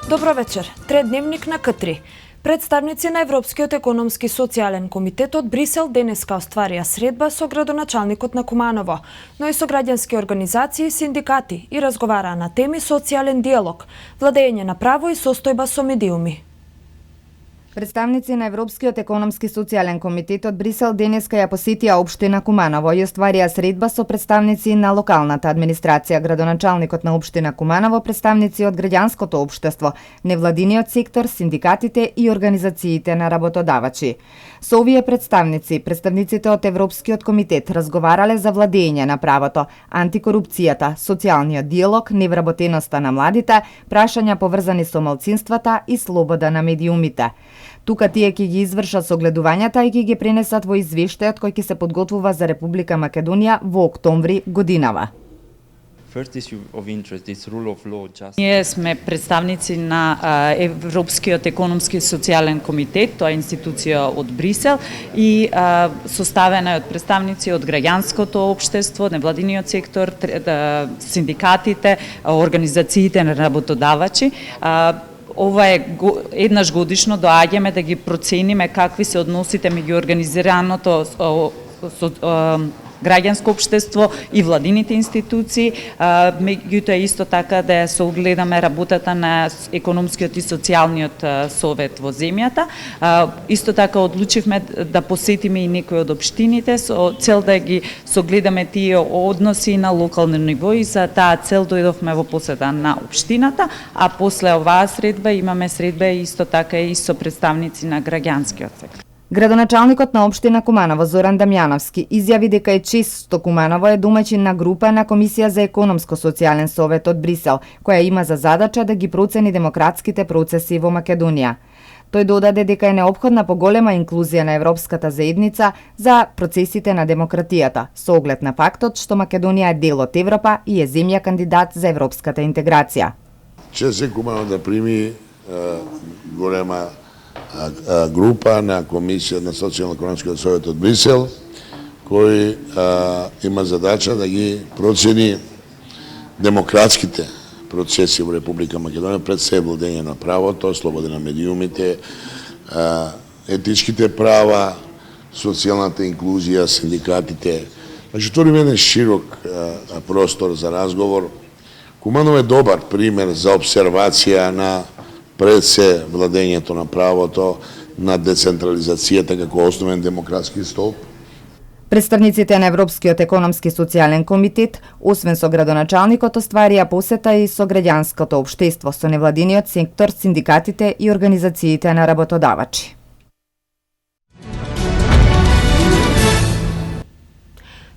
Добро вечер. Тредневник на К3. Представници на Европскиот економски социјален комитет од Брисел денеска остварија средба со градоначалникот на Куманово, но и со граѓански организации и синдикати и разговараа на теми социјален диалог, владење на право и состојба со медиуми. Представници на Европскиот економски социјален комитет од Брисел денеска ја посетија општина Куманово и остварија средба со представници на локалната администрација, градоначалникот на општина Куманово, представници од граѓанското општество, невладиниот сектор, синдикатите и организациите на работодавачи. Со овие представниците од Европскиот комитет разговарале за владење на правото, антикорупцијата, социјалниот диалог, невработеноста на младите, прашања поврзани со малцинствата и слобода на медиумите. Тука тие ќе ги извршат согледувањата и ќе ги пренесат во извештајот кој ќе се подготвува за Република Македонија во октомври годинава. Ние сме представници на Европскиот економски социјален комитет, тоа е институција од Брисел и составена е од представници од граѓанското општество, невладиниот сектор, синдикатите, организациите на работодавачи. Ова е еднаш годишно доаѓаме да ги процениме какви се односите меѓу организираното граѓанско општество и владините институции, меѓутоа исто така да се огледаме работата на економскиот и социјалниот совет во земјата. Исто така одлучивме да посетиме и некои од општините со цел да ги согледаме тие односи на локално ниво и за таа цел дојдовме во посета на општината, а после оваа средба имаме средба исто така и со представници на граѓанскиот сектор. Градоначалникот на општина Куманово Зоран Дамјановски изјави дека е често Куманово е домаќин на група на Комисија за економско-социјален совет од Брисел, која има за задача да ги процени демократските процеси во Македонија. Тој додаде дека е неопходна поголема инклузија на европската заедница за процесите на демократијата, со оглед на фактот што Македонија е дел од Европа и е земја кандидат за европската интеграција. Се Куманово да прими голема група на Комисија на Социјално-економскиот совет од Брисел, кој има задача да ги процени демократските процеси во Република Македонија, пред се владење на правото, слобода на медиумите, етичките права, социјалната инклузија, синдикатите. Значи, тоа е еден широк простор за разговор. Куманово е добар пример за обсервација на пред се владењето на правото, на децентрализацијата како основен демократски столб. Представниците на Европскиот економски социјален комитет, освен со градоначалникот, остварија посета и со граѓанското општество, со невладиниот сектор, синдикатите и организациите на работодавачи.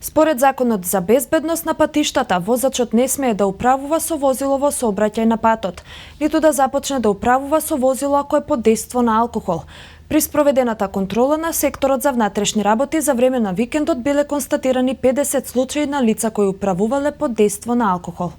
Според законот за безбедност на патиштата, возачот не смее да управува со возило во сообраќај на патот, ниту да започне да управува со возило ако е под дејство на алкохол. При спроведената контрола на секторот за внатрешни работи за време на викендот биле констатирани 50 случаи на лица кои управувале под дејство на алкохол.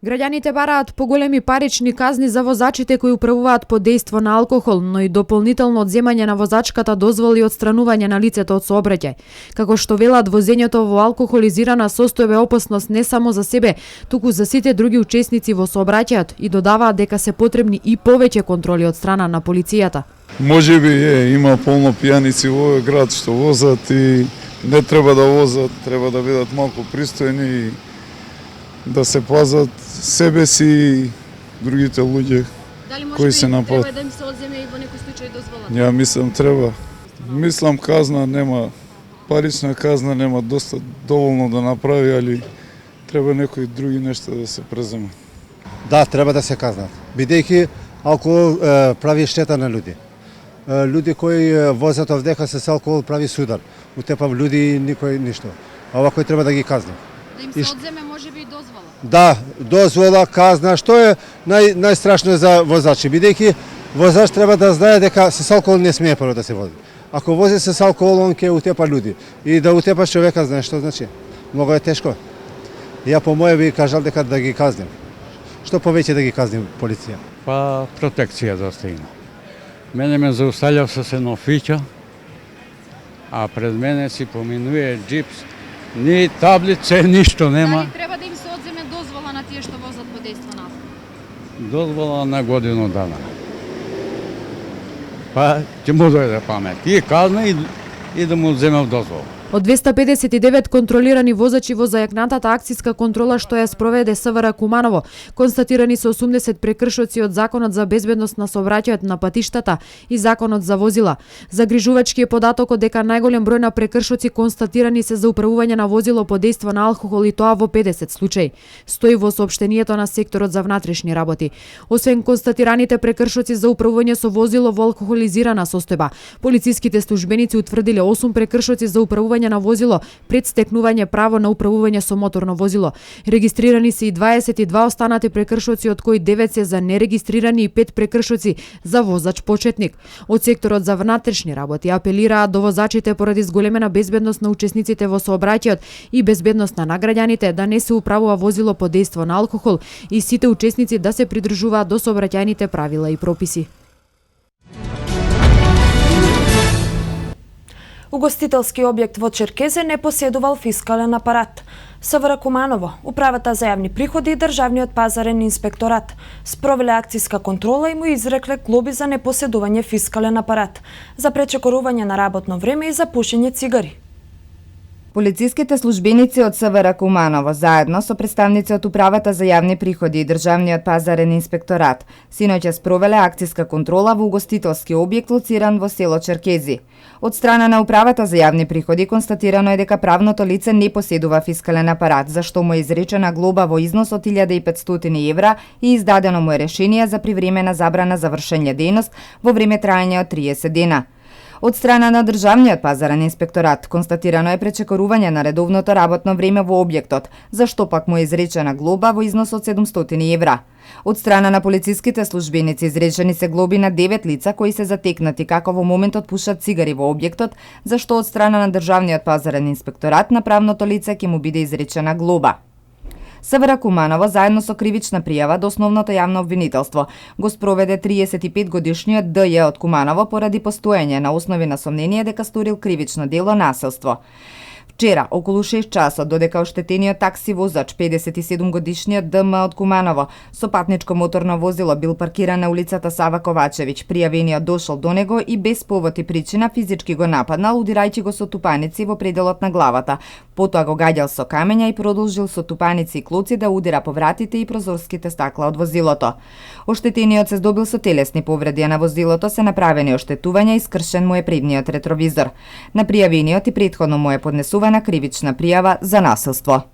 Граѓаните бараат поголеми парични казни за возачите кои управуваат под дејство на алкохол, но и дополнително одземање на возачката дозволи и отстранување на лицето од сообраќај. Како што велат, возењето во алкохолизирана состојба е опасност не само за себе, туку за сите други учесници во сообраќајот и додаваат дека се потребни и повеќе контроли од страна на полицијата. Можеби има полно пијаници во овој град што возат и не треба да возат, треба да бидат малку пристојни и да се пазат себе си и другите луѓе кои се напад. Дали може би треба да им се одземе и во некој случај дозволата? Ја мислам треба. Мислам казна нема, парична казна нема доста доволно да направи, али треба некои други нешта да се презема. Да, треба да се казнат. Бидејќи алкохол прави штета на луѓе. Луѓе кои возат овдека со алкохол прави судар. Утепав луѓе и никој ништо. А ова кој треба да ги казна. Да им се одземе можеби и дозвола. Да, дозвола, казна, што е најстрашно за возачи, бидејќи возач треба да знае дека со алкохол не смее прво да се вози. Ако вози се с алкохол, он ќе утепа луѓе. И да утепаш човека, знаеш што значи? Многу е тешко. Ја по моје би кажал дека да ги казним. Што повеќе да ги казним полиција? Па протекција доста има. Мене ме зауставljав со едно фиќа, а пред мене си поминуе джипс. Ни таблице, ништо нема. Дали треба да им се одземе дозвола на тие што возат под дејство на алкохол? Дозвола на годину дана. Па ќе му дојде памет. И казна и да му земев дозвола. Од 259 контролирани возачи во зајакнатата акцијска контрола што ја спроведе СВР Куманово, констатирани се 80 прекршоци од Законот за безбедност на сообраќајот на патиштата и Законот за возила. Загрижувачки е податокот дека најголем број на прекршоци констатирани се за управување на возило под дејство на алкохол и тоа во 50 случаи. Стои во соопштението на секторот за внатрешни работи. Освен констатираните прекршоци за управување со возило во алкохолизирана состојба, полициските службеници утврдиле 8 прекршоци за управување на возило пред стекнување право на управување со моторно возило. Регистрирани се и 22 останати прекршоци, од кои 9 се за нерегистрирани и 5 прекршоци за возач почетник. Од секторот за внатрешни работи апелираат до возачите поради зголемена безбедност на учесниците во сообраќајот и безбедност на граѓаните да не се управува возило под дејство на алкохол и сите учесници да се придржуваат до сообраќајните правила и прописи. Угостителски објект во Черкезе не поседувал фискален апарат. СВР Куманово, Управата за јавни приходи и Државниот пазарен инспекторат спровеле акцијска контрола и му изрекле глоби за непоседување фискален апарат, за пречекорување на работно време и за пушење цигари. Полициските службеници од СВР Куманово заедно со представници од Управата за јавни приходи и Државниот пазарен инспекторат синоќа спровеле акцијска контрола во угостителски објект лоциран во село Черкези. Од страна на Управата за јавни приходи констатирано е дека правното лице не поседува фискален апарат, за што му е изречена глоба во износ од 1500 евра и издадено му е решение за привремена забрана за вршење дејност во време траење од 30 дена. Од страна на Државниот пазарен инспекторат констатирано е пречекорување на редовното работно време во објектот, за што пак му е изречена глоба во износ од 700 евра. Од страна на полициските службеници изречени се глоби на 9 лица кои се затекнати како во моментот пушат цигари во објектот, за што од страна на Државниот пазарен инспекторат на правното лице ќе му биде изречена глоба. СВР Куманово заедно со кривична пријава до основното јавно обвинителство го спроведе 35 годишниот ДЈ од Куманово поради постоење на основи на сомнение дека сторил кривично дело насилство. Вчера, околу 6 часот, додека оштетениот такси возач 57 годишниот ДМ од Куманово со патничко моторно возило бил паркиран на улицата Сава Ковачевиќ, пријавениот дошол до него и без повод и причина физички го нападнал, удирајќи го со тупаници во пределот на главата. Потоа го гаѓал со камења и продолжил со тупаници и клоци да удира по вратите и прозорските стакла од возилото. Оштетениот се здобил со телесни повреди, а на возилото се направени оштетувања и скршен му е предниот ретровизор. На пријавениот и претходно му е поднесувана кривична пријава за насилство.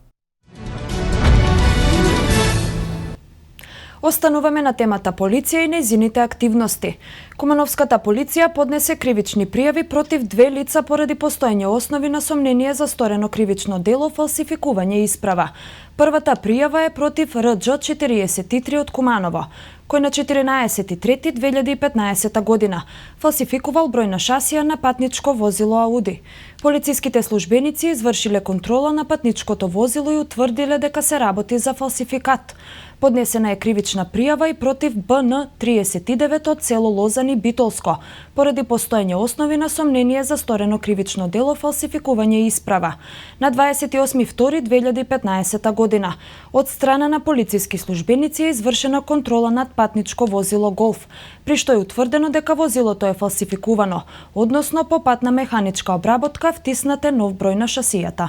Остануваме на темата полиција и нејзините активности. Кумановската полиција поднесе кривични пријави против 2 лица поради постоење основи на сомнение за сторено кривично дело фалсификување исправа. Првата пријава е против РД 43 од Куманово, кој на 14.3.2015 година фалсификувал број на шасија на патничко возило Ауди. Полициските службеници извршиле контрола на патничкото возило и утврдиле дека се работи за фалсификат. Поднесена е кривична пријава и против БН 39 од село Лозани Битолско, поради постоење основи на сомнение за сторено кривично дело фалсификување исправа. На 28.2.2015 година од страна на полициски службеници е извршена контрола над патничко возило Голф, при што е утврдено дека возилото е фалсификувано, односно по пат на механичка обработка втиснат е нов број на шасијата.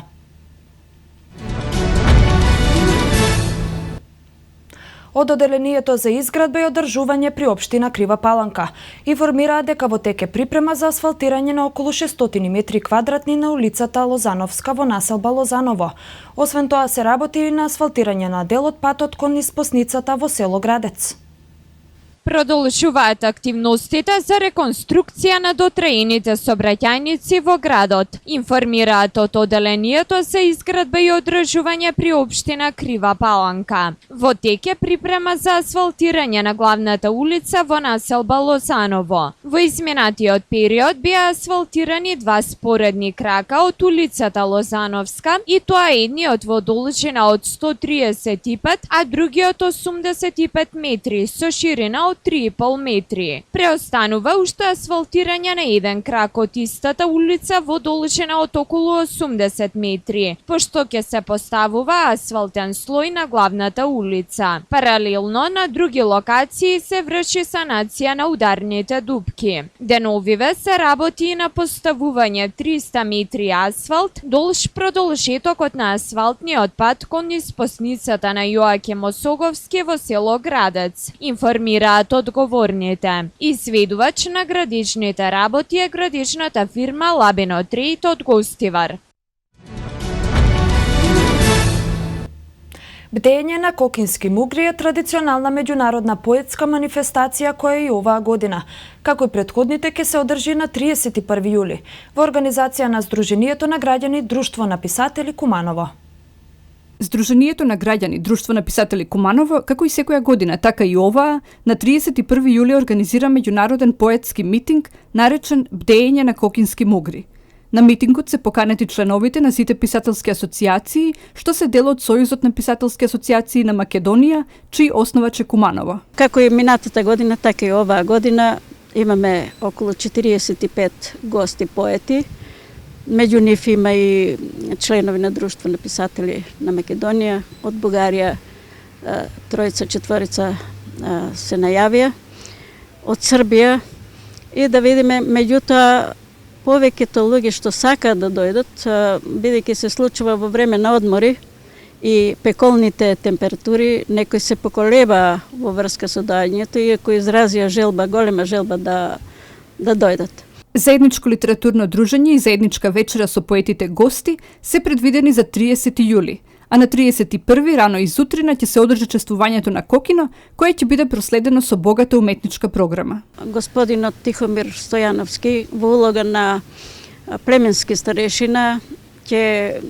Од Оделението за изградба и одржување при општина Крива Паланка информираа дека во тек е припрема за асфалтирање на околу 600 метри квадратни на улицата Лозановска во населба Лозаново. Освен тоа се работи и на асфалтирање на дел од патот кон испосницата во село Градец. Продолжуваат активностите за реконструкција на дотраените сообраќајници во градот. Информираат од оделението за изградба и одржување при општина Крива Паланка. Во тек е припрема за асфалтирање на главната улица во населба Лозаново. Во изминатиот период беа асфалтирани 2 споредни крака од улицата Лозановска, и тоа едниот во должина од 135, а другиот 85 метри со ширина од 3,5 метри. Преостанува уште асфалтирање на еден крак од истата улица во должина од околу 80 метри, пошто ќе се поставува асфалтен слој на главната улица. Паралелно на други локации се врши санација на ударните дупки. Деновиве се работи и на поставување 300 метри асфалт долж продолжетокот на асфалтниот пат кон испосницата на Јоаким Осоговски во село Градец, информираат одговорните. Изведувач на градичните работи е градичната фирма Лабино Трейд од Гостивар. Бдење на кокински мугри е традиционална меѓународна поетска манифестација која и оваа година, како и претходните, ќе се одржи на 31 јули во организација на Сдруженијето на граѓани Друштво на писатели Куманово. Сдруженијето на граѓани Друштво на писатели Куманово, како и секоја година, така и оваа, на 31 јули организира меѓународен поетски митинг наречен Бдење на кокински мугри. На митингот се поканети членовите на сите писателски асоцијации, што се дел од Сојузот на писателски асоцијации на Македонија, чиј основач е Куманово. Како и минатата година, така и оваа година имаме околу 45 гости поети. Меѓу нив има и членови на Друштво на писатели на Македонија, од Бугарија тројца, четворица се најавија, од Србија, и да видиме, меѓутоа повеќето луѓе што сакаат да дојдат, бидејќи се случува во време на одмори и пеколните температури, некои се поколеба во врска со доаѓањето, иако изразија желба, голема желба да дојдат. Заедничко литературно дружење и заедничка вечера со поетите гости се предвидени за 30 јули, а на 31 рано изутрина ќе се одржи чествувањето на Кокино, кое ќе биде проследено со богата уметничка програма. Господинот Тихомир Стојановски во улога на племенски старешина ќе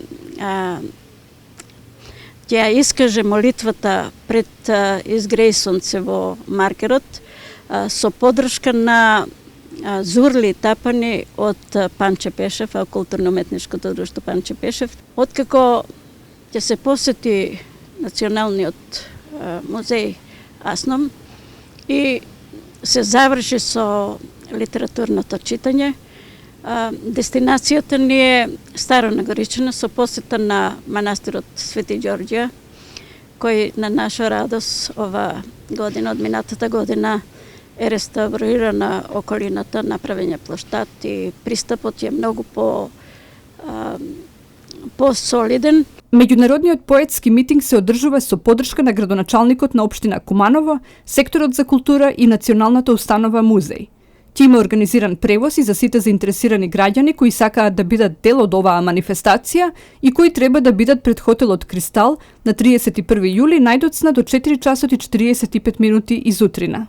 искаже молитвата пред изгрејсонце во маркерот со поддршка на Зурли Тапани од Панче Пешев, културно-уметничкото друштво Панче Пешев. Откако ќе се посети Националниот музеј Асном и се заврши со литературното читање, дестинацијата ни е Старонагоричина со посета на манастирот Свети Ѓорѓија, кој на наша радост ова година, од минатата година, е реставрирана околината, направен е плоштад и пристапот е многу по-солиден. Меѓународниот поетски митинг се одржува со поддршка на градоначалникот на општина Куманово, секторот за култура и националната установа музеј. Ќе има организиран превоз и за сите заинтересирани граѓани кои сакаат да бидат дел од оваа манифестација и кои треба да бидат пред хотелот Кристал на 31 јули најдоцна до 4 часот и 45 минути изутрина.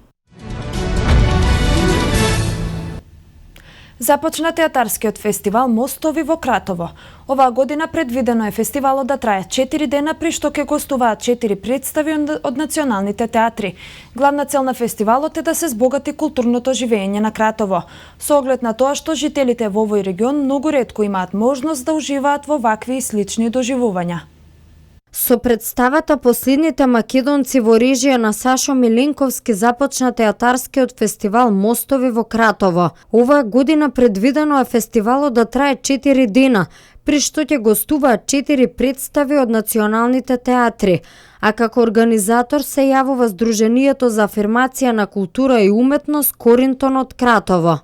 Започна театарскиот фестивал Мостови во Кратово. Оваа година предвидено е фестивалот да трае 4 дена, при што ќе гостуваат 4 представи од националните театри. Главна цел на фестивалот е да се збогати културното живење на Кратово, со оглед на тоа што жителите во овој регион многу ретко имаат можност да уживаат во вакви и слични доживувања. Со представата Последните македонци во режија на Сашо Миленковски започна театарскиот фестивал Мостови во Кратово. Оваа година предвидено е фестивалот да трае 4 дена, при што ќе гостуваат 4 представи од националните театри, а како организатор се јавува Сдруженијето за афирмација на култура и уметност Коринтон од Кратово.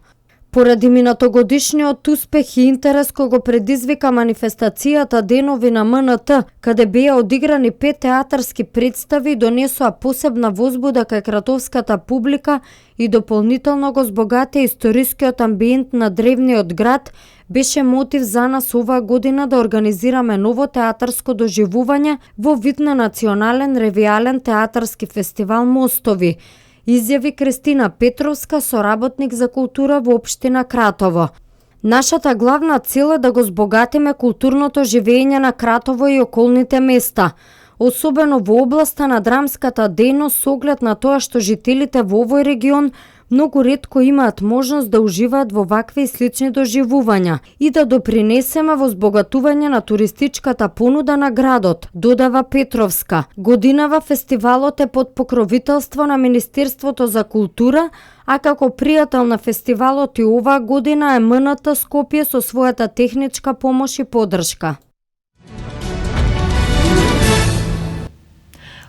Поради минатогодишниот успех и интерес кој го предизвика манифестацијата Денови на МНТ, каде беа одиграни 5 театарски представи, донесоа посебна возбуда кај кратовската публика и дополнително го збогатија историскиот амбиент на древниот град, беше мотив за нас оваа година да организираме ново театарско доживување во вид на национален ревијален театарски фестивал Мостови. изјави Кристина Петровска, соработник за култура во општина Кратово. Нашата главна цел е да го збогатиме културното живење на Кратово и околните места, особено во областа на драмската дејност со оглед на тоа што жителите во овој регион многу ретко имаат можност да уживаат во вакви и слични доживувања и да допринесеме во збогатување на туристичката понуда на градот, додава Петровска. Годинава фестивалот е под покровителство на Министерството за култура, а како пријател на фестивалот и оваа година е МНТ Скопје со својата техничка помош и поддршка.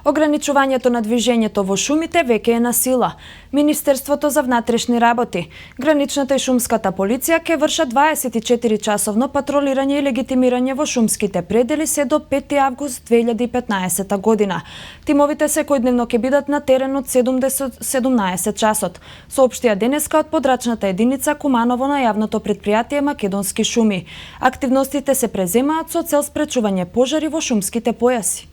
Ограничувањето на движењето во шумите веќе е на сила. Министерството за внатрешни работи, граничната и шумската полиција ќе вршат 24-часовно патролирање и легитимирање во шумските предели се до 5 август 2015 година. Тимовите секојдневно ќе бидат на терен од 7 до 17 часот, соопштија денеска од подрачната единица Куманово на јавното претпријатие Македонски шуми. Активностите се преземаат со цел спречување пожари во шумските појаси.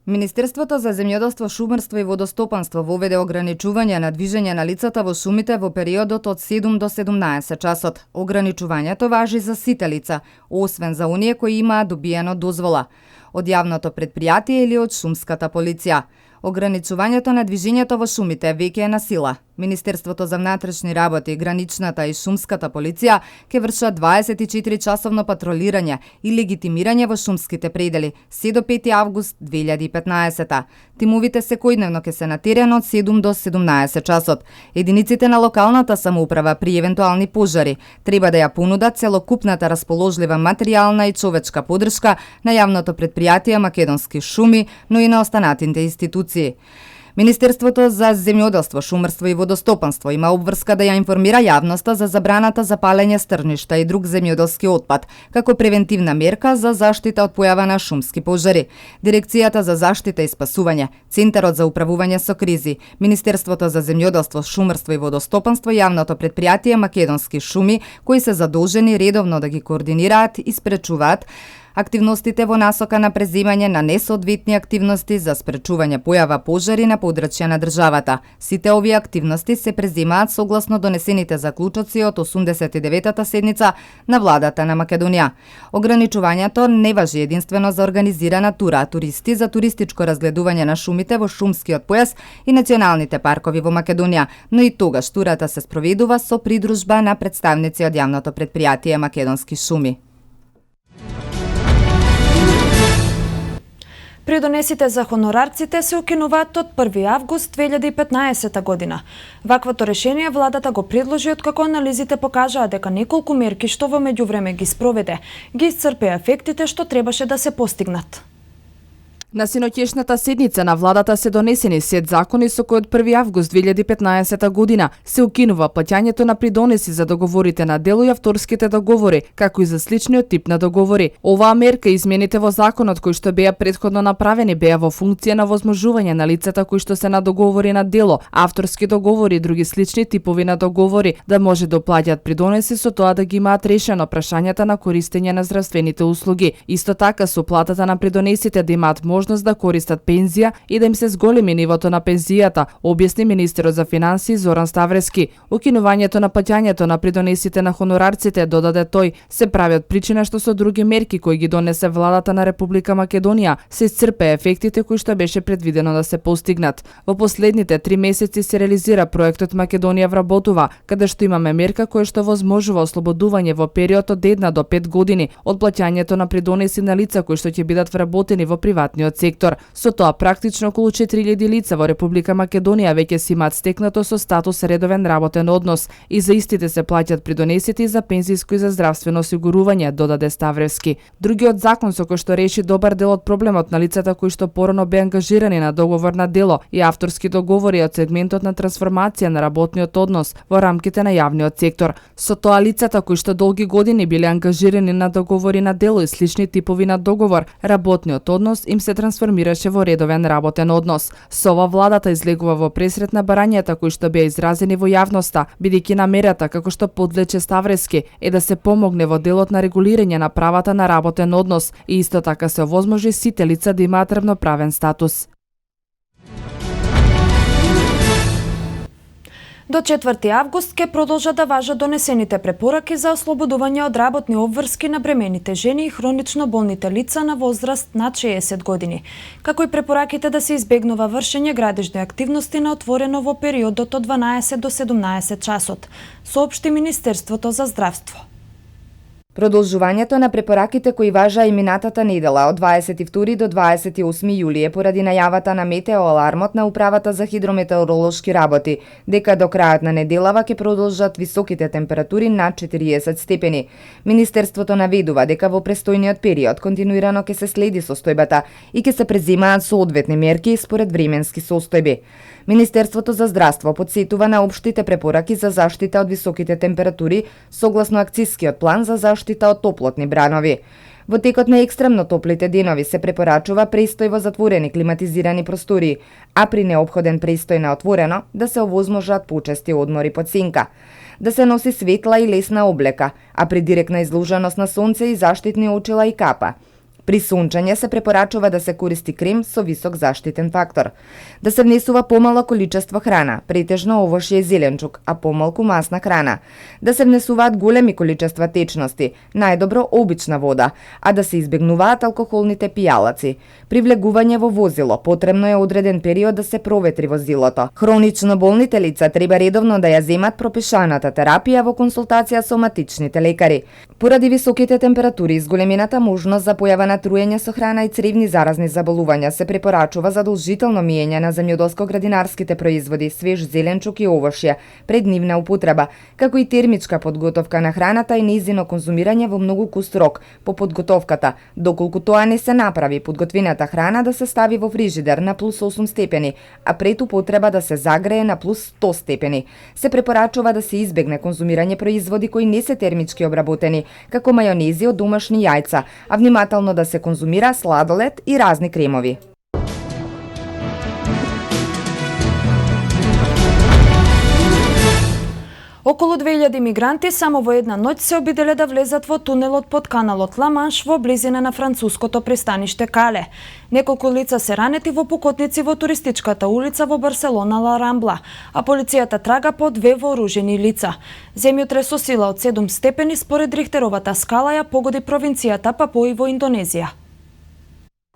Министерството за земјоделство, шумарство и водостопанство воведе ограничување на движење на лицата во шумите во периодот од 7 до 17 часот. Ограничувањето важи за сите лица, освен за оние кои имаат добиено дозвола од јавното претпријатие или од шумската полиција. Ограничувањето на движењето во шумите веќе е на сила. Министерството за внатрешни работи, граничната и шумската полиција ќе вршат 24-часовно патролирање и легитимирање во шумските предели се до 5 август 2015. Тимовите секојдневно ќе се на терен од 7 до 17 часот. Единиците на локалната самоуправа при евентуални пожари треба да ја понудат целокупната расположлива материјална и човечка поддршка на јавното претпријатие Македонски шуми, но и на останатите институции. Министерството за земјоделство, шумарство и водостопанство има обврска да ја информира јавноста за забраната за палење стрништа и друг земјоделски отпад, како превентивна мерка за заштита од појава на шумски пожари. Дирекцијата за заштита и спасување, Центарот за управување со кризи, Министерството за земјоделство, шумарство и водостопанство и јавното претпријатие Македонски шуми, кои се задолжени редовно да ги координираат и спречуваат активностите во насока на преземање на несоодветни активности за спречување појава пожари на подрачје на државата. Сите овие активности се преземаат согласно донесените заклучоци од 89-та седница на владата на Македонија. Ограничувањето не важи единствено за организирана тура, туристи за туристичко разгледување на шумите во шумскиот појас и националните паркови во Македонија, но и тогаш турата се спроведува со придружба на представници од јавното претпријатие Македонски шуми. Придонесите за хонорарците се укинуваат од 1 август 2015 година. Ваквото решение владата го предложи откако анализите покажаа дека неколку мерки што во меѓувреме ги спроведе, ги исцрпеа ефектите што требаше да се постигнат. На синоќешната седница на владата се донесени сет закони со кои од 1 август 2015 година се укинува плаќањето на придонеси за договорите на дело и авторските договори, како и за сличниот тип на договори. Оваа мерка и измените во законот кои што беа претходно направени беа во функција на возможување на лицата кои што се на договори на дело, авторски договори и други слични типови на договори да може да плаќаат придонеси со тоа да ги имаат решено прашањата на користење на здравствените услуги. Исто така со платата на придонесите да имаат можност да користат пензија и да им се зголеми нивото на пензијата, објасни министерот за финансии Зоран Ставрески. Укинувањето на плаќањето на придонесите на хонорарците, додаде тој, се прави од причина што со други мерки кои ги донесе владата на Република Македонија се исцрпе ефектите кои што беше предвидено да се постигнат. Во последните 3 месеци се реализира проектот Македонија вработува, каде што имаме мерка која што возможува ослободување во период од 1 до 5 години од плаќањето на придонеси на лица кои што ќе бидат вработени во приватниот сектор. Со тоа практично околу 4000 лица во Република Македонија веќе си имаат стекнато со статус редовен работен однос и за истите се плаќаат придонесите за пензиско и за здравствено осигурување, додаде Ставревски. Другиот закон со кој што реши добар дел од проблемот на лицата кои што порано беа ангажирани на договор на дело и авторски договори од сегментот на трансформација на работниот однос во рамките на јавниот сектор. Со тоа лицата кои што долги години биле ангажирани на договори на дело и слични типови на договор, работниот однос им се трансформираше во редовен работен однос. Со ова владата излегува во пресрет на барањата кои што беа изразени во јавноста, бидејќи намерата, како што подлече Ставрески, е да се помогне во делот на регулирање на правата на работен однос и исто така се овозможи сите лица да имаат равноправен статус. До 4 август ќе продолжат да важат донесените препораки за ослободување од работни обврски на бремените жени и хронично болните лица на возраст над 60 години, како и препораките да се избегнува вршење градежни активности на отворено во периодот од 12 до 17 часот, соопшти Министерството за здравство. Продолжувањето на препораките кои важа и минатата недела од 22 до 28 јули е поради најавата на метеоалармот на Управата за хидрометеоролошки работи, дека до крајот на неделава ќе продолжат високите температури над 40 степени. Министерството наведува дека во престојниот период континуирано ќе се следи состојбата и ќе се преземаат соодветни мерки според временски состојби. Министерството за здравство подсетува на општите препораки за заштита од високите температури согласно акцискиот план за заштита од топлотни бранови. Во текот на екстремно топлите денови се препорачува престој во затворени климатизирани простории, а при неопходен престој на отворено да се овозможат почести одмори под сенка. Да се носи светла и лесна облека, а при директна изложеност на сонце и заштитни очила и капа. При сончање се препорачува да се користи крем со висок заштитен фактор. Да се внесува помало количество храна, претежно овошје и зеленчук, а помалку масна храна. Да се внесуваат големи количества течности, најдобро обична вода, а да се избегнуваат алкохолните пијалаци. При влегување во возило потребно е одреден период да се проветри возилото. Хронично болните лица треба редовно да ја земат пропишаната терапија во консултација со матичните лекари. Поради високите температури и зголемената можност за појава на труење со храна и цревни заразни заболувања се препорачува задолжително миење на земјоделско-градинарските производи, свеж зеленчук и овошје пред нивна употреба, како и термичка подготовка на храната и нејзино конзумирање во многу куст рок по подготовката, доколку тоа не се направи, подготвената храна да се стави во фрижидер на плюс 8 степени, а пред употреба да се загрее на плюс 100 степени. Се препорачува да се избегне конзумирање производи кои не се термички обработени, како мајонези од домашни јајца, а внимателно да се конзумира сладолед и разни кремови. Околу 2000 мигранти само во една ноќ се обиделе да влезат во тунелот под каналот Ла-Манш во близина на француското пристаниште Кале. Неколку лица се ранети во покотници во туристичката улица во Барселона Ла Рамбла, а полицијата трага по 2 вооружени лица. Земјотрес со сила од 7 степени според Рихтеровата скала ја погоди провинцијата Папуа во Индонезија.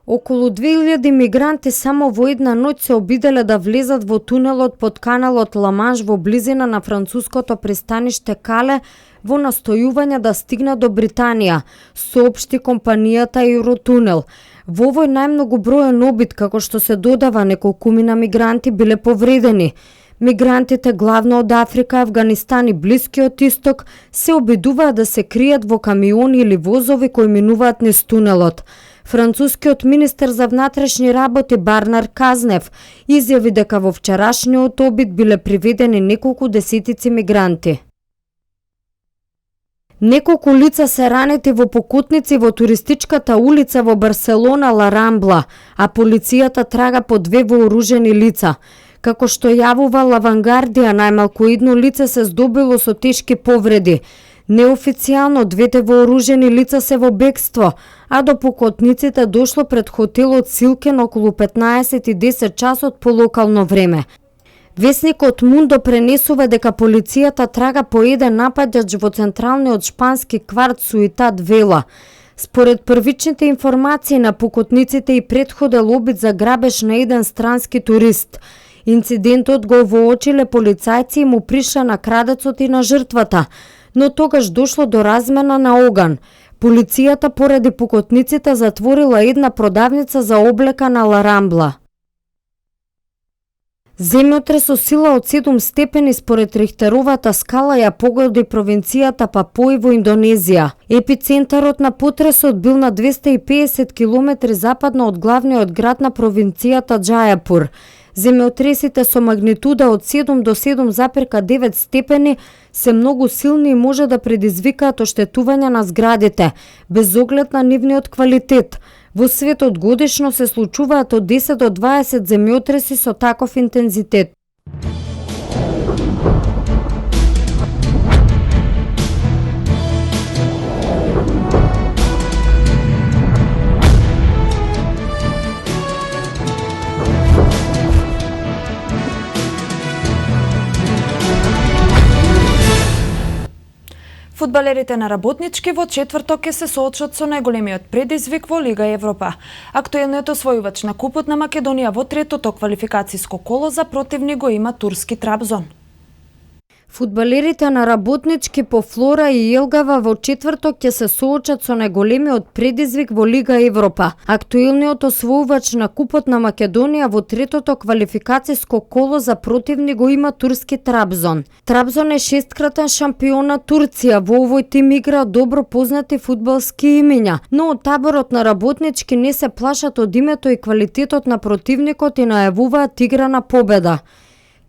Околу 2000 мигранти само во една ноќ се обиделе да влезат во тунелот под каналот Ла-Манш во близина на француското пристаниште Кале во настојување да стигнат до Британија, соопшти компанијата Евротунел. Во овој најмногу броен обид, како што се додава, неколкумина мигранти биле повредени. Мигрантите, главно од Африка, Авганистан и Блискиот Исток, се обидуваат да се кријат во камиони или возови кои минуваат низ тунелот. Францускиот министер за внатрешни работи Барнар Казнев изјави дека во вчерашниот обид биле приведени неколку десетици мигранти. Неколку лица се ранети во покутници во туристичката улица во Барселона Ла Рамбла, а полицијата трага по 2 вооружени лица. Како што јавува Лавангардија, најмалку едно лице се здобило со тешки повреди. Неофицијално 2 вооружени лица се во бегство, а до покотниците дошло пред хотелот Силкен околу 15:10 часот по локално време. Весникот Мундо пренесува дека полицијата трага по еден нападач во централниот шпански кварт Суитат Вела. Според првичните информации на покотниците и претходел обид за грабеж на еден странски турист. Инцидентот го воочиле полицајци и му приша на крадецот и на жртвата, но тогаш дошло до размена на оган. Полицијата поради покотниците затворила една продавница за облека на Ла Рамбла. Земјотрес со сила од 7 степени според Рихтеровата скала ја погоди провинцијата Папуа во Индонезија. Епицентарот на потресот бил на 250 км западно од главниот град на провинцијата Џајапур. Земјотресите со магнитуда од 7 до 7,9 степени се многу силни и може да предизвикаат оштетување на зградите, без оглед на нивниот квалитет. Во светот годишно се случуваат од 10 до 20 земјотреси со таков интензитет. Фудбалерите на Работнички во четврток ќе се соочат со најголемиот предизвик во Лига Европа. Актуелниот освојувач на Купот на Македонија во третото квалификацијско коло за противник го има турски Трабзон. Фудбалерите на Работнички по Флора и Елгава во четврток ќе се соочат со најголемиот предизвик во Лига Европа. Актуелниот освојувач на Купот на Македонија во третото квалификацијско коло за противник го има турски Трабзон. Трабзон е шесткратен шампион на Турција. Во овој тим игра добро познати фудбалски имиња, но од таборот на Работнички не се плашат од името и квалитетот на противникот и најавуваат игра на победа.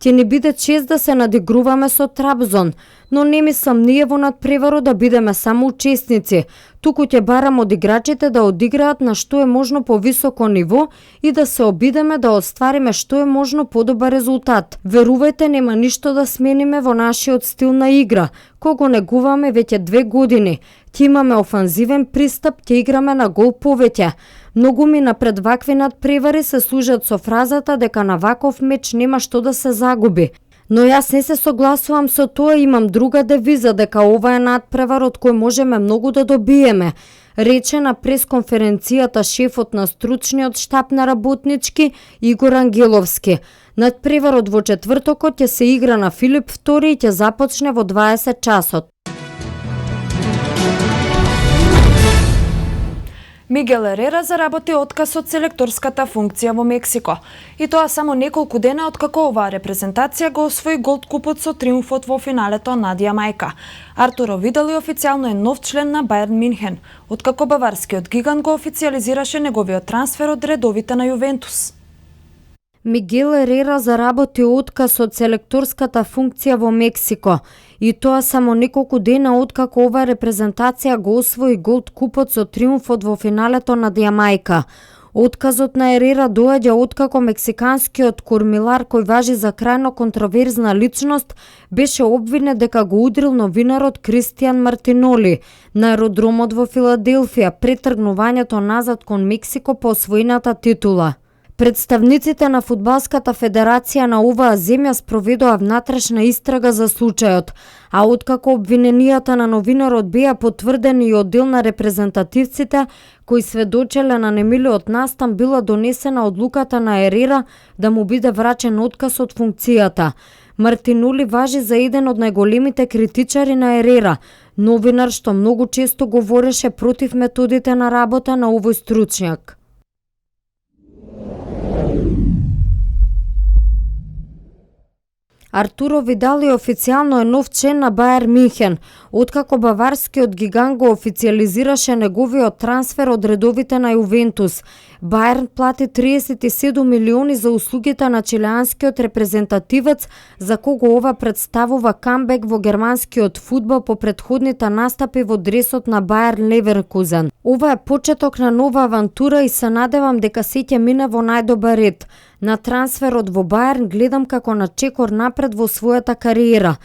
Ќе ни биде чест да се надигруваме со Трабзон, но не мислам ние во надпреварот да бидеме само учесници. Туку ќе барам од играчите да одиграат на што е можно повисоко ниво и да се обидеме да оствариме што е можно подобар резултат. Верувајте, нема ништо да смениме во нашиот стил на игра, кој го негуваме веќе 2 години. Ќе имаме офанзивен пристап, ќе играме на гол повеќе. Многу ми напред вакви надпревари се служат со фразата дека на ваков меч нема што да се загуби. Но јас не се согласувам со тоа, имам друга девиза дека ова е надпревар од кој можеме многу да добиеме, рече на пресконференцијата шефот на стручниот штаб на Работнички Игор Ангеловски. Надпреварот во четвртокот ќе се игра на Филип II и ќе започне во 20 часот. Мигел Ерера заработи отказ од селекторската функција во Мексико. И тоа само неколку дена откако оваа репрезентација го освои Голд купот со триумфот во финалето над Јамајка. Артуро Видали официјално е нов член на Бајерн Минхен, откако баварскиот гигант го официјализираше неговиот трансфер од редовите на Јувентус. Мигел Ерера заработи отказ од селекторската функција во Мексико. И тоа само неколку дена откако оваа репрезентација го освои Голд купот со триумфот во финалето над Јамајка. Отказот на Ерера доаѓа откако мексиканскиот кормилар, кој важи за крајно контроверзна личност, беше обвинет дека го удрил новинарот Кристијан Мартиноли на аеродромот во Филаделфија пред тргнувањето назад кон Мексико по освоената титула. Представниците на Фудбалската федерација на оваа земја спроведоа внатрешна истрага за случајот, а откако обвиненијата на новинарот беа потврдени и од дел на репрезентативците кои сведочеле на немилиот настан, била донесена одлуката на Ерера да му биде врачен отказ од функцијата. Мартиноли важи за еден од најголемите критичари на Ерера, новинар што многу често говореше против методите на работа на овој стручњак. Артуро Видали официјално е нов член на Бајерн Минхен, откако баварскиот гигант го официјализираше неговиот трансфер од редовите на Јувентус. Бајерн плати 37 милиони за услугите на чилеанскиот репрезентативец, за кого ова представува камбек во германскиот фудбал по претходните настапи во дресот на Бајерн Леверкузен. Ова е почеток на нова авантура и се надевам дека се ќе мине во најдобар ред. На трансферот во Бајерн гледам како на чекор напред во својата кариера.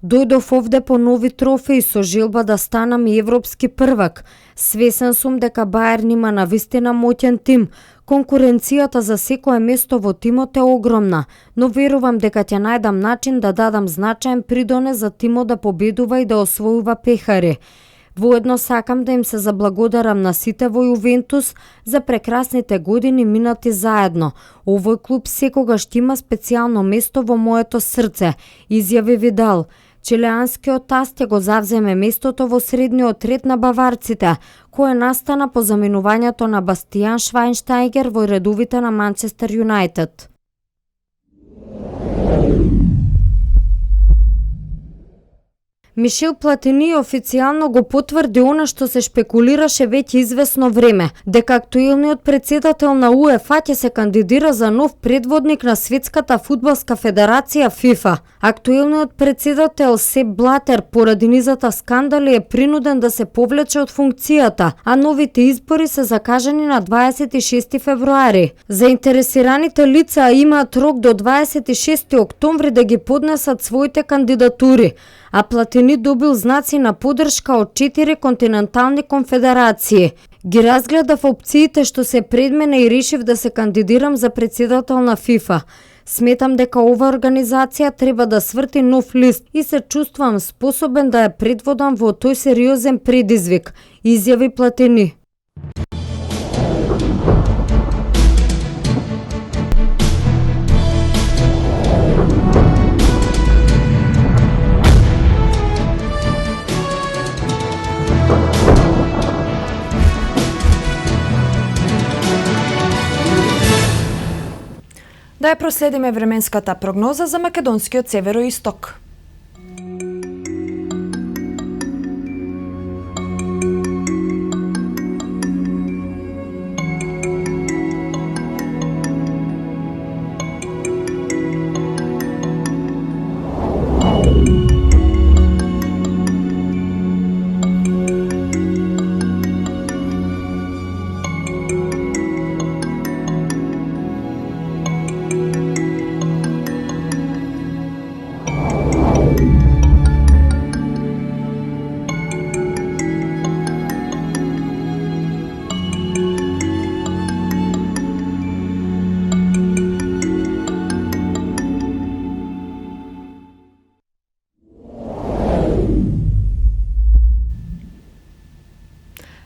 Дојдов овде по нови трофеи со желба да станам и европски првак. Свесен сум дека Бајерн има навистина моќен тим. Конкуренцијата за секое место во тимот е огромна, но верувам дека ќе најдам начин да дадам значаен придонес за тимот да победува и да освојува пехари. Воедно сакам да им се заблагодарам на сите во Јувентус за прекрасните години минати заедно. Овој клуб секогаш има специјално место во моето срце, изјави Видал. Чилеанскиот таст ќе го завземе местото во средниот ред на баварците, кое настана по заминувањето на Бастијан Швајнштајгер во редовите на Манчестер Юнајтед. Мишел Платини официјално го потврди она што се шпекулираше веќе известно време, дека актуелниот председател на УЕФА ќе се кандидира за нов предводник на Светската фудбалска федерација ФИФА. Актуелниот председател Сеп Блатер поради низата скандали е принуден да се повлече од функцијата, а новите избори се закажани на 26 февруари. Заинтересираните лица имаат рок до 26 октомври да ги поднесат своите кандидатури, а Платини добил знаци на поддршка од 4 континентални конфедерации. Ги разгледав опциите што се пред мене и решив да се кандидирам за председател на ФИФА. Сметам дека ова организација треба да сврти нов лист и се чувствувам способен да ја предводам во тој сериозен предизвик, изјави Платини. Да ја проследиме временската прогноза за македонскиот североисток.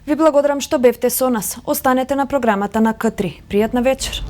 Ви благодарам што бевте со нас. Останете на програмата на К3. Пријатна вечер.